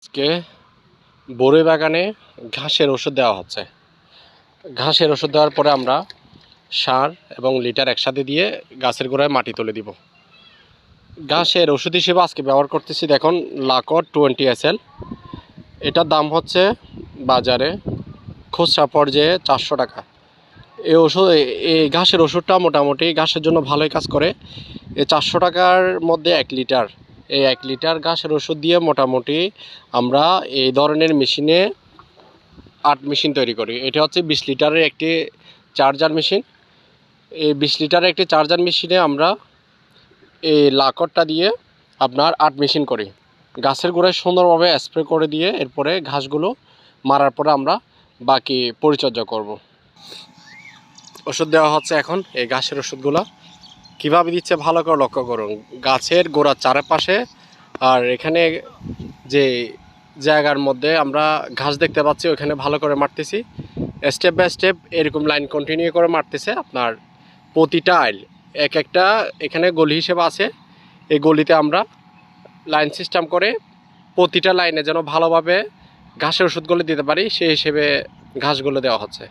আজকে বরই বাগানে ঘাসের ওষুধ দেওয়া হচ্ছে। ঘাসের ওষুধ দেওয়ার পরে আমরা সার এবং লিটার একসাথে দিয়ে গাছের গোড়ায় মাটি তুলে দিব। ঘাসের ওষুধ হিসেবে আজকে ব্যবহার করতেছি, দেখুন লাকর 20 SL। এটার দাম হচ্ছে বাজারে খুচরা পর্যায়ে 400 টাকা। এই ওষুধ, এই ঘাসের ওষুধটা মোটামুটি ঘাসের জন্য ভালোই কাজ করে। এই 400 টাকার মধ্যে 1 লিটার, এই 1 লিটার ঘাসের ওষুধ দিয়ে মোটামুটি আমরা এই ধরনের মেশিনে 8 মেশিন তৈরি করি। এটা হচ্ছে 20 লিটারের একটি চার্জার মেশিন। এই 20 লিটারের একটি চার্জার মেশিনে আমরা এই লাকড়টা দিয়ে আপনার 8 মেশিন করি। গাছের গোড়ায় সুন্দরভাবে স্প্রে করে দিয়ে এরপরে ঘাসগুলো মারার পরে আমরা বাকি পরিচর্যা করব। ওষুধ দেওয়া হচ্ছে এখন। এই ঘাসের ওষুধগুলো কীভাবে দিচ্ছে ভালো করে লক্ষ্য করুন। গাছের গোড়ার চারপাশে আর এখানে যে জায়গার মধ্যে আমরা ঘাস দেখতে পাচ্ছি ওখানে ভালো করে মারতেছি। স্টেপ বাই স্টেপ এরকম লাইন কন্টিনিউ করে মারতেছে। আপনার প্রতিটা আইল এক একটা এখানে গলি হিসেবে আছে। এই গলিতে আমরা লাইন সিস্টেম করে প্রতিটা লাইনে যেন ভালোভাবে ঘাসের ওষুধগুলো দিতে পারি সেই হিসেবে ঘাসগুলো দেওয়া হচ্ছে।